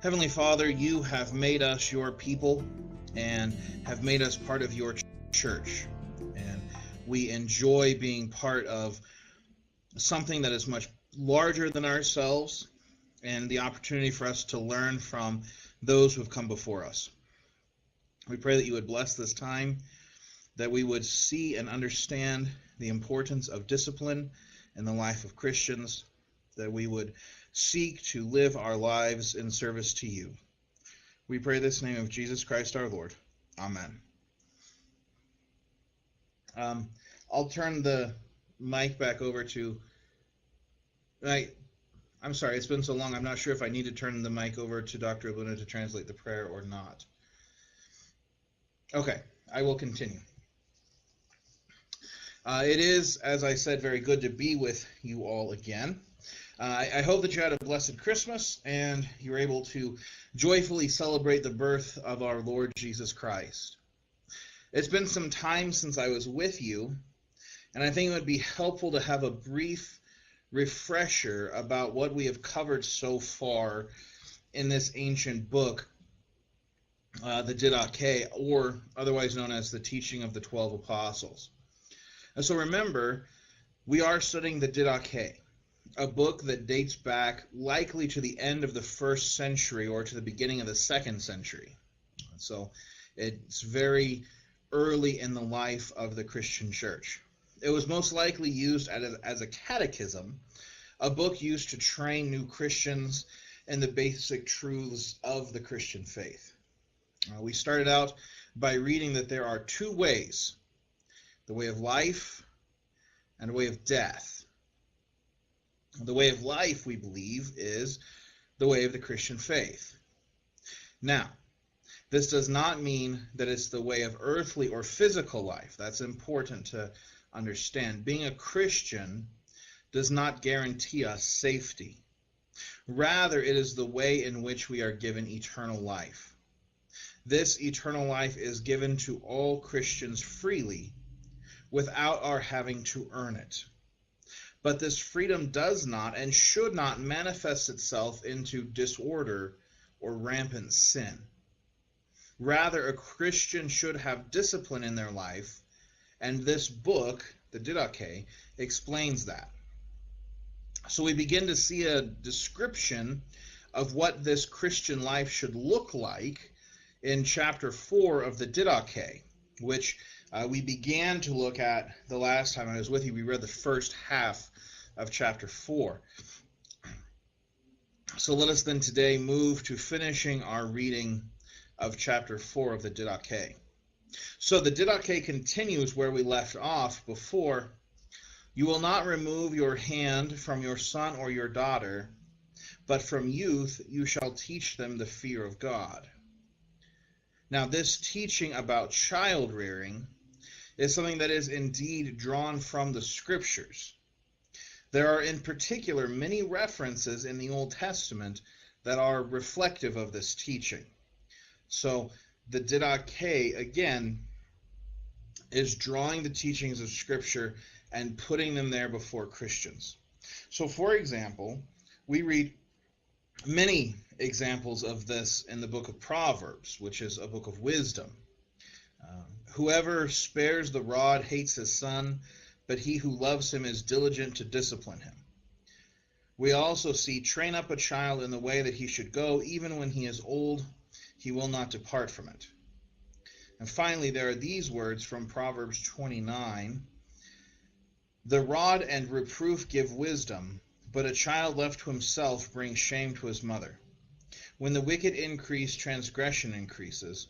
Heavenly Father, you have made us your people and have made us part of your church. And we enjoy being part of something that is much larger than ourselves and the opportunity for us to learn from those who have come before us. We pray that you would bless this time, that we would see and understand the importance of discipline in the life of Christians, that we would seek to live our lives in service to you. We pray this in the name of Jesus Christ our Lord. Amen. I'll turn the mic back over to... I'm sorry, it's been so long, I'm not sure if I need to turn the mic over to Dr. Luna to translate the prayer or not. Okay, I will continue. It is, as I said, very good to be with you all again. I hope that you had a blessed Christmas and you were able to joyfully celebrate the birth of our Lord Jesus Christ. It's been some time since I was with you, and I think it would be helpful to have a brief refresher about what we have covered so far in this ancient book, the Didache, or otherwise known as the Teaching of the 12 Apostles. And so remember, we are studying the Didache, a book that dates back likely to the end of the 1st century or to the beginning of the 2nd century. So it's very early in the life of the Christian church. It was most likely used as a catechism, a book used to train new Christians in the basic truths of the Christian faith. We started out by reading that there are two ways, the way of life and the way of death. The way of life, we believe, is the way of the Christian faith. Now, this does not mean that it's the way of earthly or physical life. That's important to understand. Being a Christian does not guarantee us safety. Rather, it is the way in which we are given eternal life. This eternal life is given to all Christians freely, without our having to earn it. But this freedom does not and should not manifest itself into disorder or rampant sin. Rather, a Christian should have discipline in their life, and this book, the Didache, explains that. So we begin to see a description of what this Christian life should look like in chapter 4 of the Didache, which we began to look at the last time I was with you. We read the first half of chapter 4. So let us then today move to finishing our reading of chapter 4 of the Didache. So the Didache continues where we left off before. You will not remove your hand from your son or your daughter, but from youth you shall teach them the fear of God. Now this teaching about child rearing is something that is indeed drawn from the Scriptures. There are in particular many references in the Old Testament that are reflective of this teaching. So the Didache, again, is drawing the teachings of Scripture and putting them there before Christians. So for example, we read many examples of this in the book of Proverbs, which is a book of wisdom. Whoever spares the rod hates his son, but he who loves him is diligent to discipline him. We also see, train up a child in the way that he should go, even when he is old, he will not depart from it. And finally, there are these words from Proverbs 29. The rod and reproof give wisdom, but a child left to himself brings shame to his mother. When the wicked increase, transgression increases,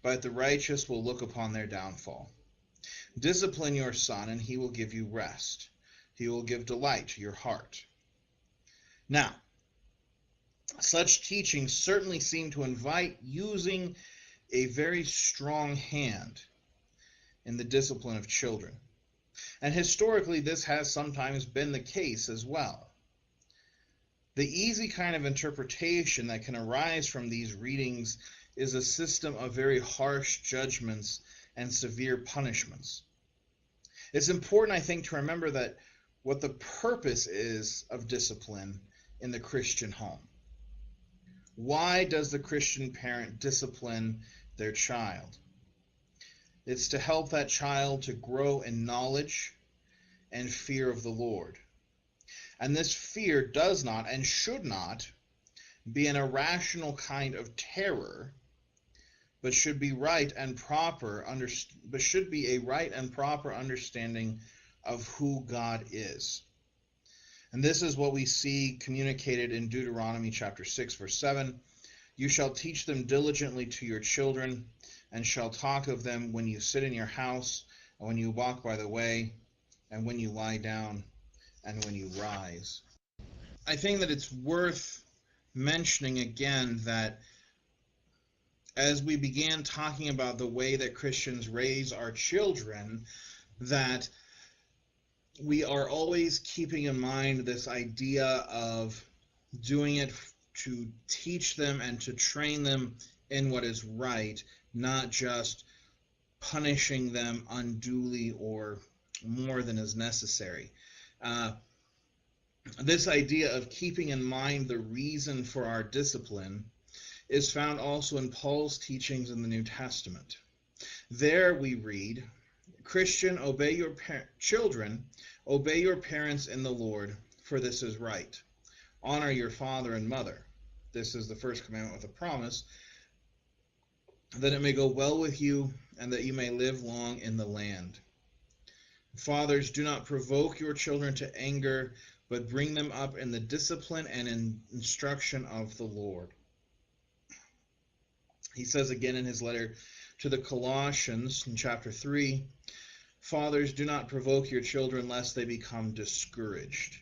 but the righteous will look upon their downfall. Discipline your son, and he will give you rest. He will give delight to your heart. Now, such teachings certainly seem to invite using a very strong hand in the discipline of children. And historically, this has sometimes been the case as well. The easy kind of interpretation that can arise from these readings is a system of very harsh judgments and severe punishments. It's important, I think, to remember that what the purpose is of discipline in the Christian home. Why does the Christian parent discipline their child? It's to help that child to grow in knowledge and fear of the Lord. And this fear does not and should not be an irrational kind of terror, but should be a right and proper understanding of who God is. And this is what we see communicated in Deuteronomy chapter 6, verse 7. You shall teach them diligently to your children, and shall talk of them when you sit in your house, and when you walk by the way, and when you lie down, and when you rise. I think that it's worth mentioning again that as we began talking about the way that Christians raise our children, that we are always keeping in mind this idea of doing it to teach them and to train them in what is right, not just punishing them unduly or more than is necessary. This idea of keeping in mind the reason for our discipline is found also in Paul's teachings in the New Testament. There we read, Christian, obey your children, obey your parents in the Lord, for this is right. Honor your father and mother. This is the first commandment with a promise, that it may go well with you and that you may live long in the land. Fathers, do not provoke your children to anger, but bring them up in the discipline and in instruction of the Lord. He says again in his letter to the Colossians in chapter 3, Fathers, do not provoke your children lest they become discouraged.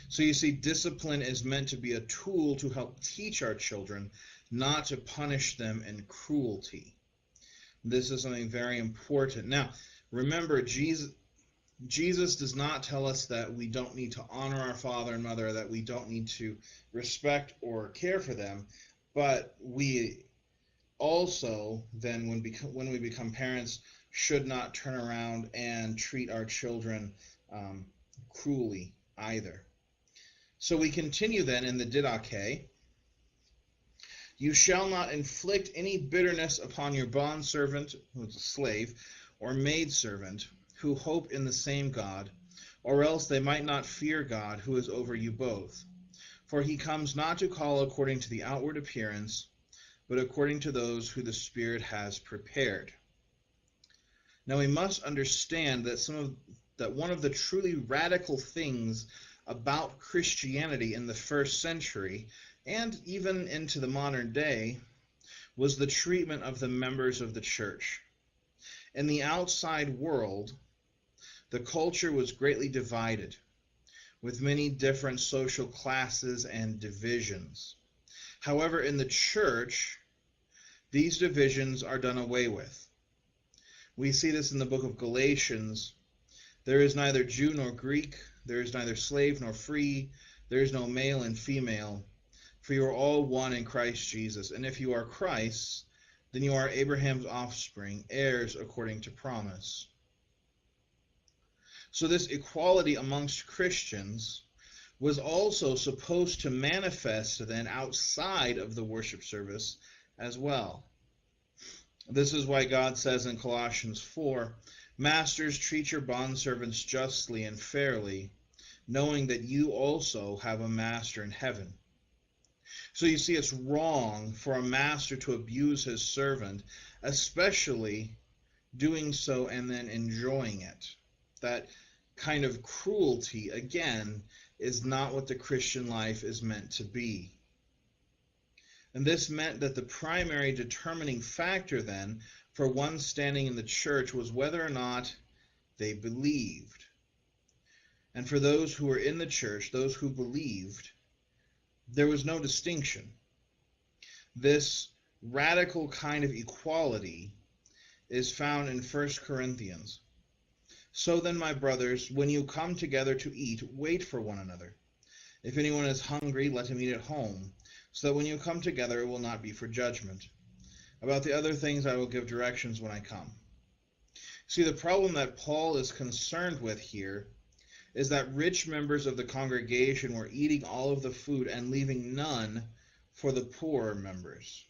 So you see, discipline is meant to be a tool to help teach our children, not to punish them in cruelty. This is something very important. Now, remember, Jesus does not tell us that we don't need to honor our father and mother, that we don't need to respect or care for them, but we also then, when we become parents, should not turn around and treat our children cruelly either. So we continue then in the Didache. You shall not inflict any bitterness upon your bondservant, who is a slave, or maidservant, who hope in the same God, or else they might not fear God, who is over you both. For he comes not to call according to the outward appearance, but according to those who the Spirit has prepared. Now we must understand that one of the truly radical things about Christianity in the first century, and even into the modern day, was the treatment of the members of the church. In the outside world, the culture was greatly divided, with many different social classes and divisions. However, in the church, these divisions are done away with. We see this in the book of Galatians. There is neither Jew nor Greek, there is neither slave nor free, there is no male and female, for you are all one in Christ Jesus. And if you are Christ's, then you are Abraham's offspring, heirs according to promise. So this equality amongst Christians was also supposed to manifest then outside of the worship service as well. This is why God says in Colossians 4, Masters, treat your bondservants justly and fairly, knowing that you also have a master in heaven. So you see, it's wrong for a master to abuse his servant, especially doing so and then enjoying it. That kind of cruelty, again, is not what the Christian life is meant to be. And this meant that the primary determining factor then for one standing in the church was whether or not they believed. And for those who were in the church, those who believed, there was no distinction. This radical kind of equality is found in 1 Corinthians. So then, my brothers, when you come together to eat, wait for one another. If anyone is hungry, let him eat at home, so that when you come together it will not be for judgment. About the other things I will give directions when I come. See, the problem that Paul is concerned with here is that rich members of the congregation were eating all of the food and leaving none for the poorer members.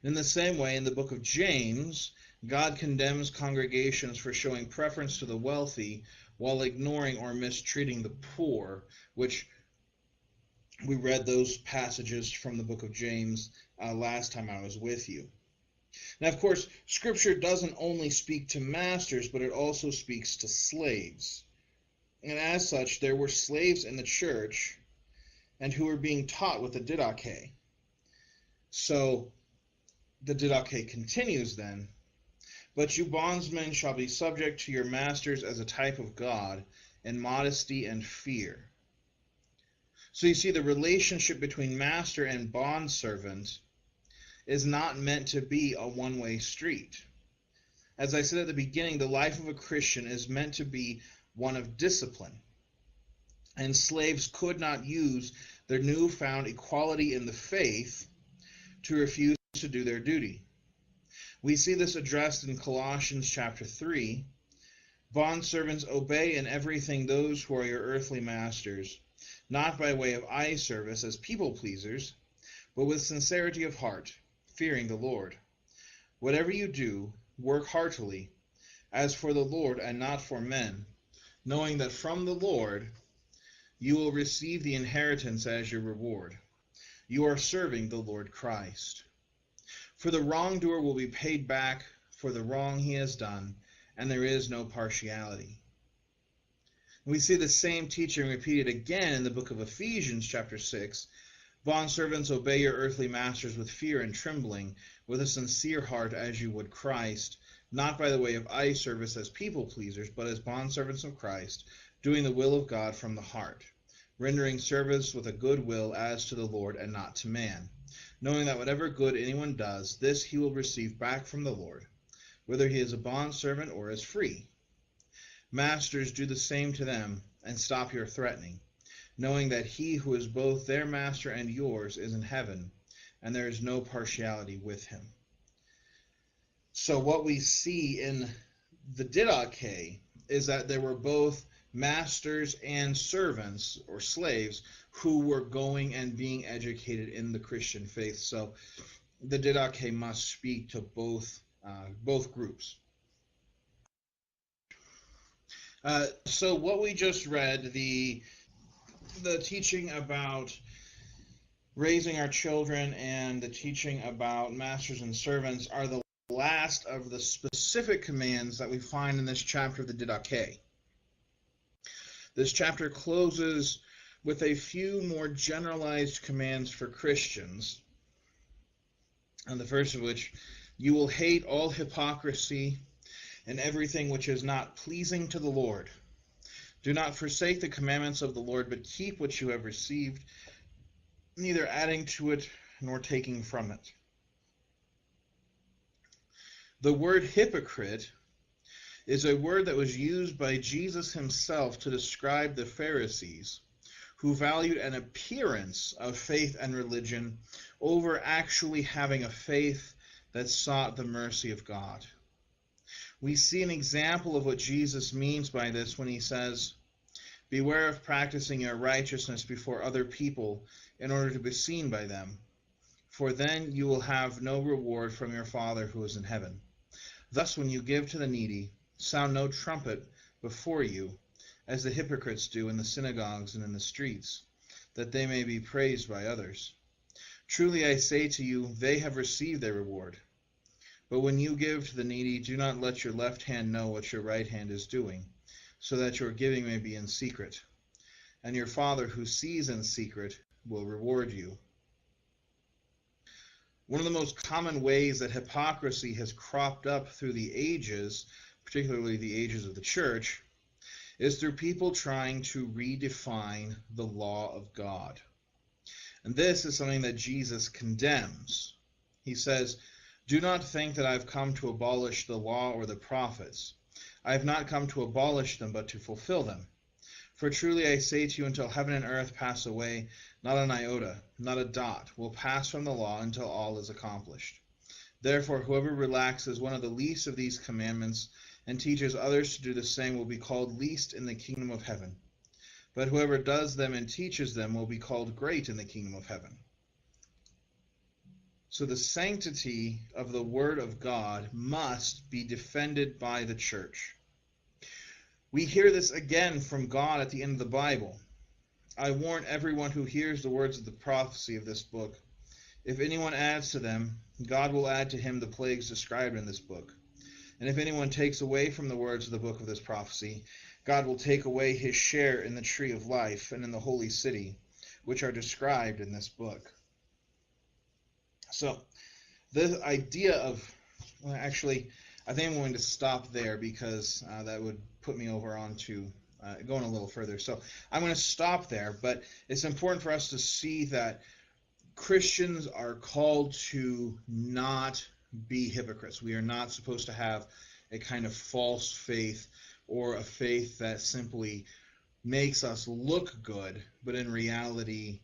In the same way, in the book of James, God condemns congregations for showing preference to the wealthy while ignoring or mistreating the poor, which we read those passages from the book of James last time I was with you. Now, of course, Scripture doesn't only speak to masters, but it also speaks to slaves. And as such, there were slaves in the church and who were being taught with the Didache. So, the Didache continues then, "But you bondsmen shall be subject to your masters as a type of God, in modesty and fear." So you see, the relationship between master and bondservant is not meant to be a one-way street. As I said at the beginning, the life of a Christian is meant to be one of discipline. And slaves could not use their newfound equality in the faith to refuse to do their duty. We see this addressed in Colossians chapter 3. "Bondservants, obey in everything those who are your earthly masters, not by way of eye service as people pleasers, but with sincerity of heart, fearing the Lord. Whatever you do, work heartily, as for the Lord and not for men, knowing that from the Lord you will receive the inheritance as your reward. You are serving the Lord Christ. For the wrongdoer will be paid back for the wrong he has done, and there is no partiality." We see the same teaching repeated again in the book of Ephesians chapter 6. "Bondservants, obey your earthly masters with fear and trembling, with a sincere heart as you would Christ, not by the way of eye service as people pleasers, but as bondservants of Christ, doing the will of God from the heart, rendering service with a good will as to the Lord and not to man, knowing that whatever good anyone does, this he will receive back from the Lord, whether he is a bondservant or is free. Masters, do the same to them, and stop your threatening, knowing that he who is both their master and yours is in heaven, and there is no partiality with him." So what we see in the Didache is that there were both masters and servants, or slaves, who were going and being educated in the Christian faith. So the Didache must speak to both groups. So what we just read, the teaching about raising our children and the teaching about masters and servants are the last of the specific commands that we find in this chapter of the Didache. This chapter closes with a few more generalized commands for Christians, and the first of which, "You will hate all hypocrisy and everything which is not pleasing to the Lord. Do not forsake the commandments of the Lord, but keep what you have received, neither adding to it nor taking from it." The word hypocrite is a word that was used by Jesus himself to describe the Pharisees, who valued an appearance of faith and religion over actually having a faith that sought the mercy of God. We see an example of what Jesus means by this when he says, "Beware of practicing your righteousness before other people in order to be seen by them, for then you will have no reward from your Father who is in heaven. Thus when you give to the needy, sound no trumpet before you, as the hypocrites do in the synagogues and in the streets, that they may be praised by others. Truly I say to you, they have received their reward. But when you give to the needy, do not let your left hand know what your right hand is doing, so that your giving may be in secret. And your Father who sees in secret will reward you." One of the most common ways that hypocrisy has cropped up through the ages, particularly the ages of the church, is through people trying to redefine the law of God. And this is something that Jesus condemns. He says, "Do not think that I have come to abolish the law or the prophets. I have not come to abolish them, but to fulfill them. For truly I say to you, until heaven and earth pass away, not an iota, not a dot, will pass from the law until all is accomplished. Therefore, whoever relaxes one of the least of these commandments and teaches others to do the same will be called least in the kingdom of heaven. But whoever does them and teaches them will be called great in the kingdom of heaven. So the sanctity of the Word of God must be defended by the church. We hear this again from God at the end of the Bible. I warn everyone who hears the words of the prophecy of this book. If anyone adds to them, God will add to him the plagues described in this book. And if anyone takes away from the words of the book of this prophecy, God will take away his share in the tree of life and in the holy city, which are described in this book. So, the idea of, well, actually, I think I'm going to stop there because that would put me over onto going a little further. So I'm going to stop there, but it's important for us to see that Christians are called to not be hypocrites. We are not supposed to have a kind of false faith or a faith that simply makes us look good, but in reality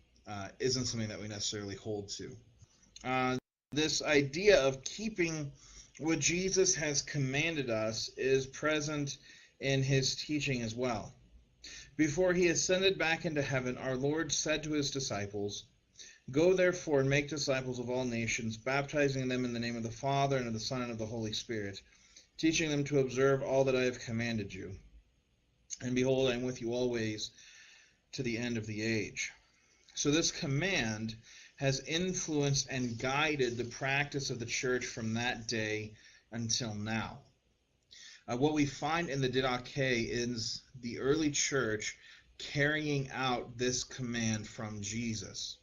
isn't something that we necessarily hold to. This idea of keeping what Jesus has commanded us is present in his teaching as well. Before he ascended back into heaven, our Lord said to his disciples, "Go therefore and make disciples of all nations, baptizing them in the name of the Father and of the Son and of the Holy Spirit, teaching them to observe all that I have commanded you. And behold, I am with you always to the end of the age." So this command has influenced and guided the practice of the church from that day until now. What we find in the Didache is the early church carrying out this command from Jesus.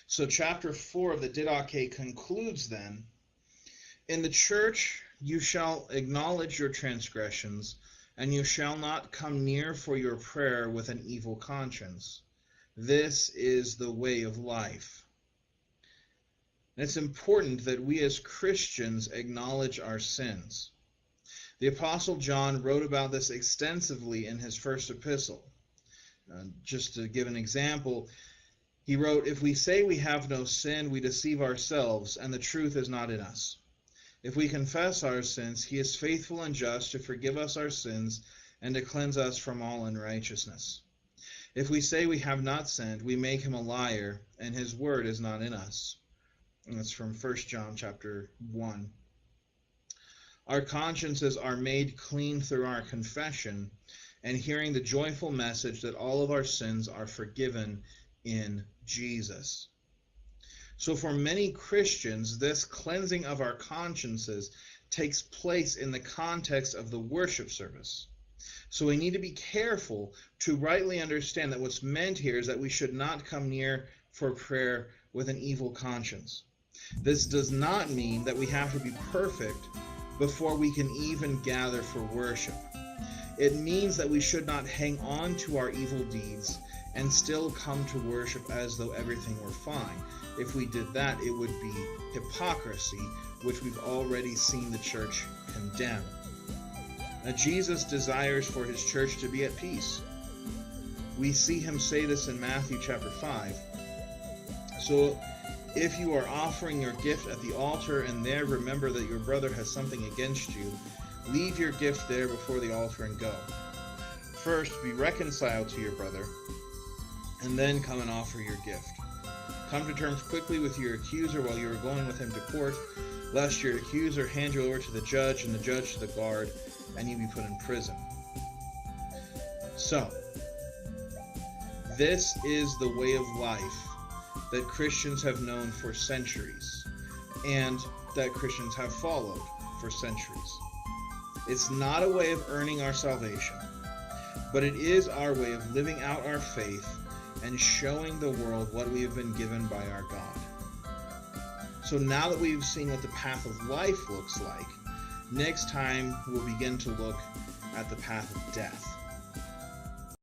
So chapter 4 of the Didache concludes then, "In the church you shall acknowledge your transgressions, and you shall not come near for your prayer with an evil conscience. This is the way of life." And it's important that we as Christians acknowledge our sins. The Apostle John wrote about this extensively in his first epistle. Just to give an example, he wrote, "If we say we have no sin, we deceive ourselves, and the truth is not in us. If we confess our sins, he is faithful and just to forgive us our sins and to cleanse us from all unrighteousness. If we say we have not sinned, we make him a liar, and his word is not in us." And that's from 1 John chapter 1. Our consciences are made clean through our confession and hearing the joyful message that all of our sins are forgiven in Jesus. So for many Christians, this cleansing of our consciences takes place in the context of the worship service. So we need to be careful to rightly understand that what's meant here is that we should not come near for prayer with an evil conscience. This does not mean that we have to be perfect before we can even gather for worship. It means that we should not hang on to our evil deeds and still come to worship as though everything were fine. If we did that, it would be hypocrisy, which we've already seen the church condemn. Now, Jesus desires for his church to be at peace. We see him say this in Matthew chapter 5. So, if you are offering your gift at the altar and there remember that your brother has something against you, leave your gift there before the altar and go. First, be reconciled to your brother, and then come and offer your gift. Come to terms quickly with your accuser while you are going with him to court, lest your accuser hand you over to the judge and the judge to the guard, and you be put in prison. So, this is the way of life that Christians have known for centuries, and that Christians have followed for centuries. It's not a way of earning our salvation, but it is our way of living out our faith and showing the world what we have been given by our God. So now that we've seen what the path of life looks like, next time we'll begin to look at the path of death.